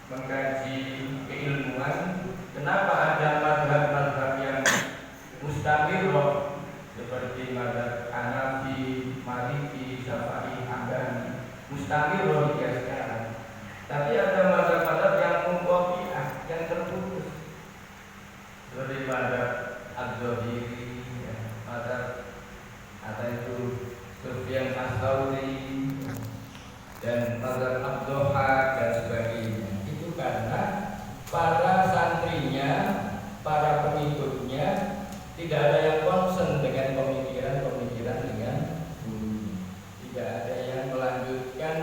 mengkaji keilmuan, kenapa ada mazhab-mazhab yang mustamirroh seperti mazhab Hanafi, Maliki, Syafi'i, Hambali, mustamirroh hingga sekarang. Tapi ada mazhab-mazhab yang munqati'ah, yang terputus, seperti mazhab Az-Zahiri, ya, mazhab itu Sufyan Ats-Tsauri dan mazhab Ad-Dhahhak dan sebagainya. Itu karena para santrinya, para pengikutnya tidak ada yang concern dengan pemikiran dengan bumi. Tidak ada yang melanjutkan,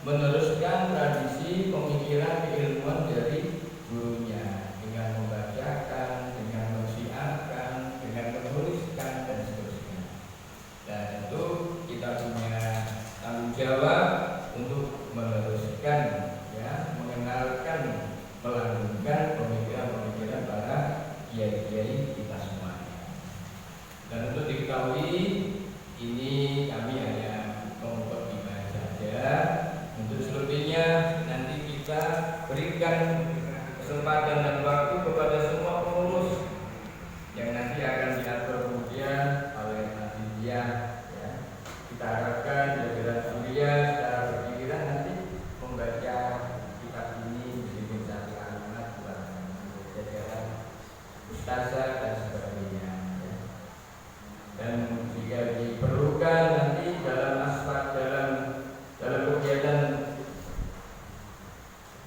meneruskan tradisi pemikiran keilmuan dari gurunya dengan membacakan, dengan mensiarkan, dengan menuliskan dan seterusnya. Dan itu kita punya tanggung jawab untuk meneruskan, ya, mengenalkan, melanjutkan pemikiran-pemikiran para kiai-kiai kita semuanya. Dan untuk diketahui, ini kami hanya mengutip saja. Untuk selebihnya nanti kita berikan kesempatan dan waktu kepada semua pengurus yang nanti akan diatur kemudian oleh panitia. Ya. Kita harapkan jajaran Surya secara berpikiran nanti membaca kitab ini menjadi satu amanat buat jajaran ustazah dan sebagainya. Ya. Dan jika diperlukan nanti dalam aspek dalam kegiatan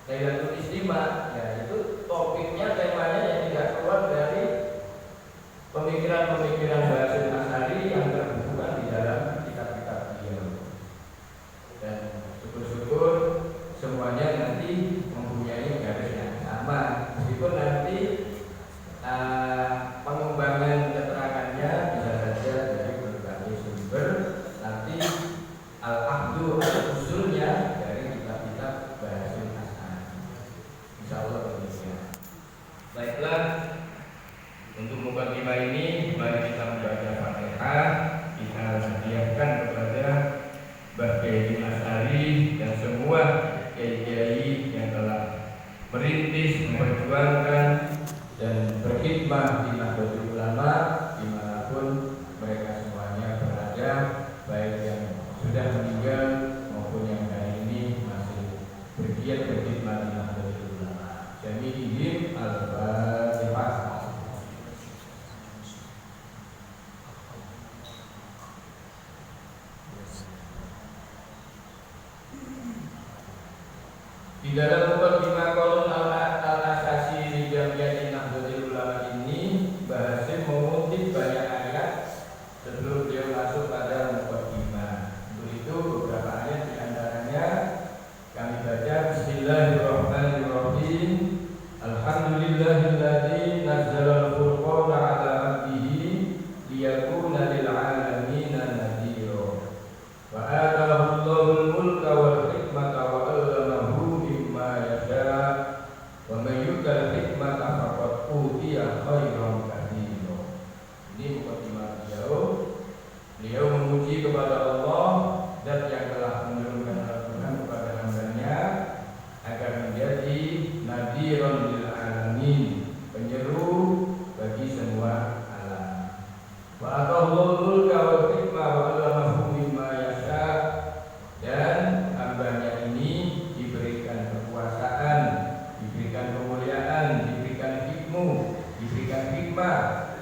Lailatul Istimewa, ya itu topiknya, temanya yang tidak keluar dari pemikiran-pemikiran Hasyim Asy'ari yang terbukukan di dalam kitab-kitab beliau. Dan syukur-syukur semuanya nanti mempunyai garis yang sama, meskipun nanti pengembangan keterangannya bisa saja dari berbagai sumber, nanti al-ahdu al-usulnya dari kitab-kitab Hasyim Asy'ari. Insyaallah demikian. Baiklah, untuk mukadimah ini mari kita membaca Fatihah, kita hadiahkan kepada Mbah Kiai Asy'ari dan semua kiai-kiai yang telah merintis, memperjuangkan dan berkhidmah di Nahdlatul Ulama dimanapun mereka semuanya berada, baik yang sudah meninggal maupun yang hari ini masih bergiat berkhidmat di Nahdlatul Ulama. Jami'ihim al-Fatihah. Di dalam mukadimah qaulun al-asasi di Jami'ah Nahdlatul Ulama ini, Mbah Hasyim mengutip banyak ayat sebelum beliau masuk pada mukadimah. Untuk itu beberapa ayat di antaranya kami baca. Bismillahirrahmanirrahim. Alhamdulillahilladzi nazzala al-furqana 'ala 'abdihi liyakuna lil 'alamina nadhira. Wa ataahu Allahul mulka wal hikmata wa 'allamahu mimma yasha. Wa may yu'tal hikmata faqad utiya khairan katsira. Ini mukadimah beliau. Beliau memuji kepada Allah, Zat yang telah menurunkan Al-Quran kepada hambanya agar menjadi nadhiran lil alamin, penyeru bagi semua alam. Wa atahul mulka wal hikmah wa 'allamahu mimma yasha. Dan hambanya ini diberikan kekuasaan, diberikan kemuliaan, diberikan hikmah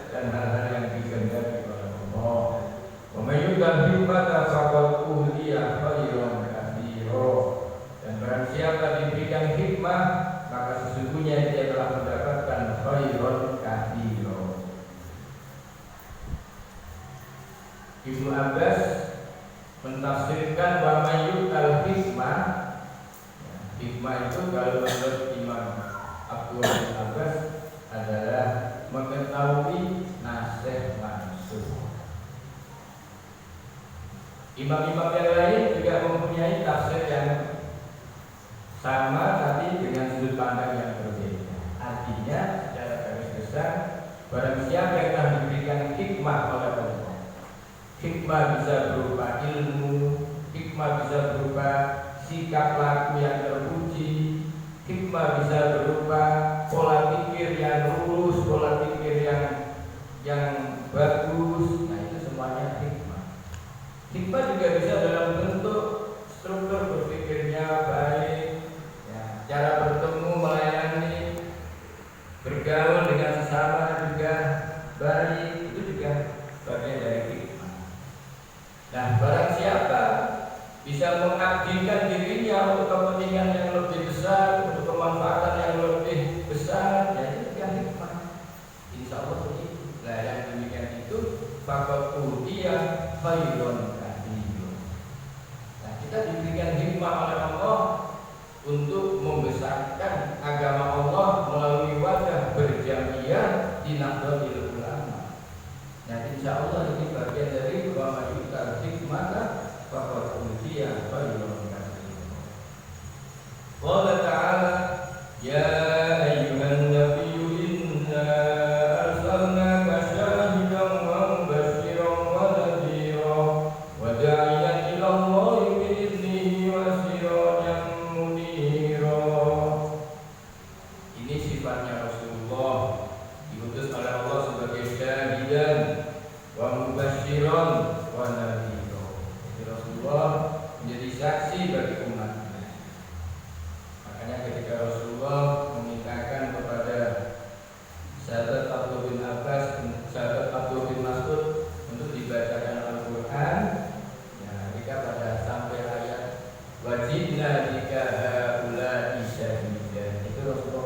dan hal-hal yang dikehendaki oleh Allah. Wa may yu'tal hikmata faqad utiya khairan katsira. Dan barang siapa diberikan hikmah, maka sesungguhnya dia telah mendapatkan khairan katsira. Ibnu Abbas mentafsirkan wa may yu'tal hikmah. Hikmah itu kalau menurut Imam Abdul Abbas adalah mengetahui nasih mansukh. Imam-imam yang lain juga mempunyai tafsir yang sama tapi dengan sudut pandang yang berbeda. Artinya secara garis besar, barang siapa yang telah diberikan hikmah oleh Allah, hikmah bisa berupa ilmu, hikmah bisa berupa sikap laku yang terpuji, hikmah hikmah bisa berupa pola pikir yang lurus, pola pikir yang bagus. Nah, itu semuanya hikmah. Hikmah juga bisa dalam bentuk struktur berpikirnya baik, ya, cara bertemu, melayani, bergaul dengan sesama juga baik, itu juga bagian dari hikmah. Nah, barang siapa bisa mengabdikan dirinya untuk kepentingan yang lebih besar, untuk kemanfaatan yang lebih besar, ya itu juga hikmah. Insya Allah begitu. Nah, yang demikian itu faqad utiya khairon katsir. Nah, kita diberikan hikmah oleh Allah untuk membesarkan agama Allah melalui wadah berjamiah di Nahdlatul Ulama. Nah, insya Allah ini bagian dari wa mayyutal hikmata faqad utiya khairon katsir. Qala ta'ala ya ayyuhan nabiyyu inna arsalnaka syahidan wa mubasysyiran wa nadhiran wa da'iyan ila Allahi bi'idhnihi wa sirajan munira. Ini sifatnya Rasulullah, diutus oleh Allah sebagai syahidan wa mubasysyiran wa nadhiran. Rasulullah menjadi saksi bagi umatnya. Makanya ketika Rasulullah memintakan kepada sahabat Abdullah bin Abbas, sahabat Abdullah bin Mas'ud untuk dibacakan Al-Quran, ya, ketika pada sampai ayat wajibna jika haula'i syahidan, itu Rasulullah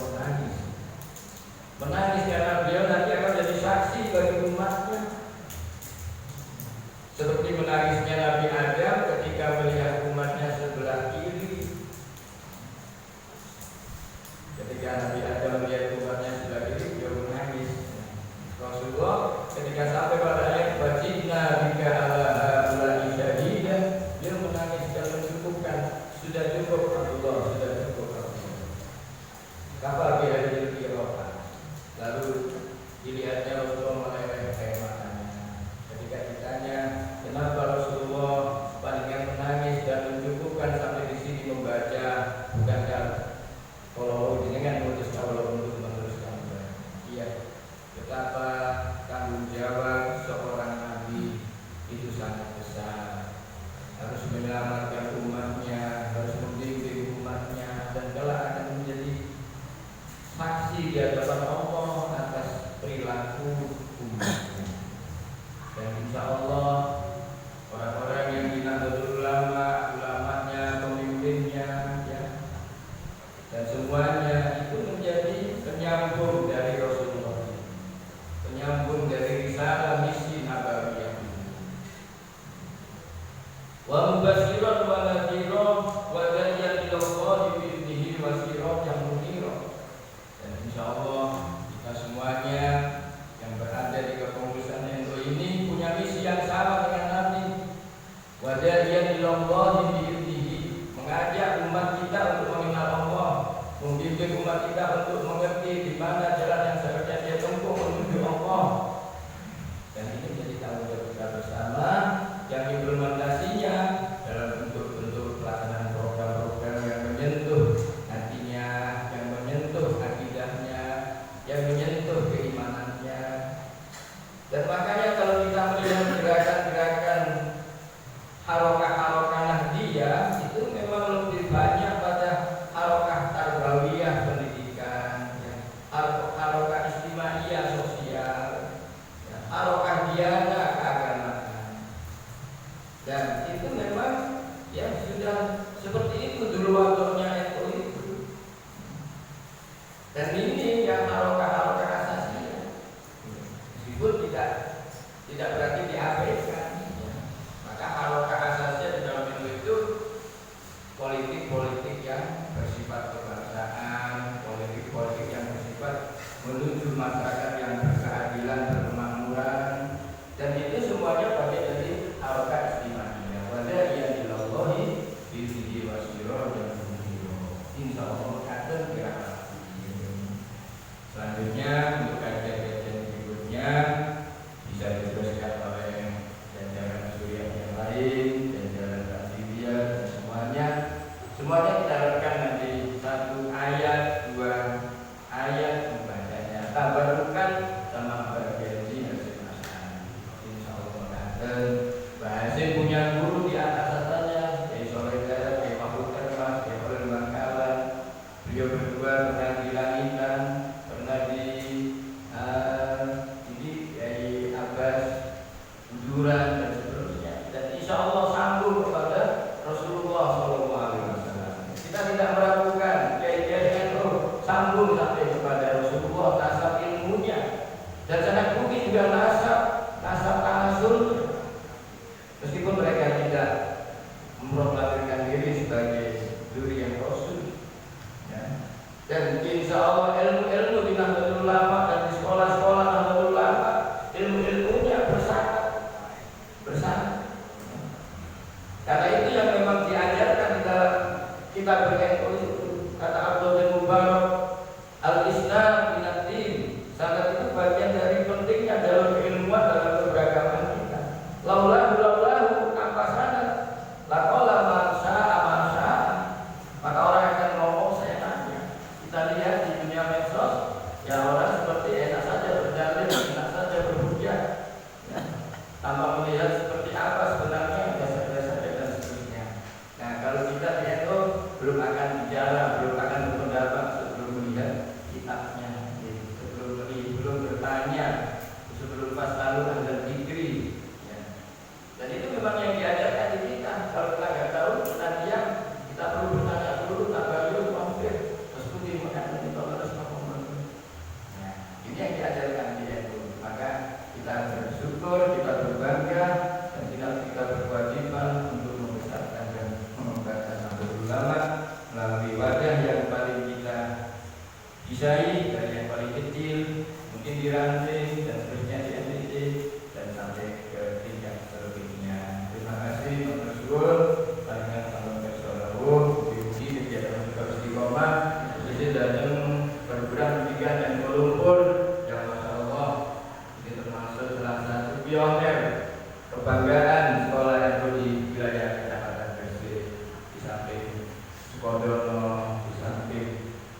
menangis karena beliau nanti akan jadi saksi bagi umatnya. Seperti menangisnya Nabi Adam ketika melihat umatnya sebelah kiri. Ketika Nabi Adam melihat umatnya sebelah kiri, beliau menangis. Rasulullah ketika sampai pada ayat wajibna bika ala haula'i syahidan, beliau menangis dan mencukupkan, sudah cukup Abdullah, sudah cukup Abdullah. Kafa bihadil qira'ah. Lalu dilihatnya Rasulullah meleleh air matanya. Ketika ditanya kenapa Rasulullah paling menangis dan mencukupkan sampai di sini membaca, bukankah kalau dengan memutus Allah untuk meneruskan ibadah? Iya, betapa tanggung jawab seorang nabi itu sangat besar. Harus menyelamatkan umatnya, harus membimbing umatnya, dan kelak akan menjadi saksi di hadapan Allah atas perilaku umatnya. Dan insya Allah orang-orang yang di Nahdlatul Ulama, ulamanya, pemimpinnya, ya, dan semuanya itu menjadi penyambung dari Rasulullah, penyambung dari risalah misi nabawiyah. Wa mubasysyiran wa nadhiran wa da'iyan ila Allahi bi'idhnihi wa sirajan munira. Dan insya Allah kita semuanya yang berada di kepengurusan NU ini punya misi yang sama dengan Nabi. Wa da'iyan ila Allahi bi'idhnihi, mengajak umat kita untuk mengenal Allah, membimbing umat kita untuk mengerti di mana jalan yang seharusnya dia tempuh menuju Allah. Dan ini menjadi tanggung jawab kita bersama, yang implementasinya dalam bentuk-bentuk pelaksanaan program-program yang menyentuh hatinya, yang menyentuh akidahnya, yang menyentuh keimanannya. Dan makanya kalau kita melihat gerakan-gerakan harokah-harokah Nahdliyah itu memang lebih banyak pada harokah tarbawiyah pendidikan, ya, harokah istimaiyah sosial, ya, harokah diyana keagamaan. Dan itu memang ya sudah seperti itu dulu waktunya NU itu. Dan ini yang harokah-harokah asasiyah, meskipun tidak berarti diabaikan. Maka harokah asasiyah di dalam itu politik-politik yang bersifat kebangsaan, politik-politik yang bersifat menuju masyarakat yang berkeadilan, berkemakmuran, dan itu semuanya bagian dari harokah istimaiyah. Wala yang dilallahi bi'idhnihi wa sirajan munira. Insya Allah akan kira-kira. Selanjutnya untuk kajian-kajian berikutnya bisa diteruskan oleh jajaran suriah yang lain, jajaran takzibiyah, dan semuanya kita harapkan nanti satu ayat Beliau berdua pernah di Langitan, pernah di ini Kiai Abbas Bujuran dan seterusnya. Dan insya Allah sambung kepada Rasulullah SAW. Kita tidak meragukan Kiai NU sambung sampai kepada Rasulullah, nasab ilmunya dan sangat mungkin juga nasab tanasulnya. Meskipun mereka tidak memproklamirkan diri sebagai dzurriyyah Rasul, ya. Dan insya Allah ilmu-ilmu di Nahdlatul Ulama dan di sekolah-sekolah Nahdlatul Ulama ilmu-ilmunya bersama. Karena itu yang memang diajarkan di dalam kitab NU itu. Kata Abdul bin Mubarak, al-Islam minad-din. Sangat itu bagian dari pentingnya dalam keilmuan dalam keberagaman kita. Laulahu apa sana laqala mansa. Maka orang akan ngomong seenaknya. Kita lihat di dunia medsos, ya orang seperti enak saja berdalil, enak saja berhujjah, ya. Tanpa melihat seperti apa sebenarnya biasa-biasa dan seterusnya. Nah, kalau kita lihat belum akan bicara, belum akan berpendapat sebelum melihat kitabnya, sebelum bertanya, sebelum pas lalu ada dikri, ya. Dan itu memang yang diajarkan di kita. Kalau kita nggak tahu, kita diam, kita perlu bertanya dulu, tabayun, konfir, terus putih makan itu harus ngomong. Nah, ini yang diajarkan di NU. Maka kita bersyukur, kita berbangga, dan kita berkewajiban untuk membesarkan dan mengembangkan Nahdlatul Ulama melalui wadah yang paling kita bisai, dari yang paling kecil, mungkin di ranting dan seterusnya di NTT dan sampai ke tingkat berikutnya. Terima kasih Matur banyak salam personal di kegiatan juga istiqomah di dalam perguruan pendidikan dan Lumpur yang masya Allah ini termasuk salah satu pioner kebanggaan sekolah NU di wilayah Kecamatan Gresik, di samping Sukodono, di samping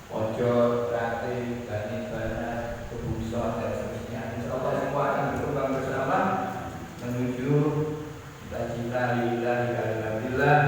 Pojok, Rati, Bana, Kebuson dan seterusnya. Insya Allah semua akan berkembang bersama menuju cita-cita lillahi alhamdulillah.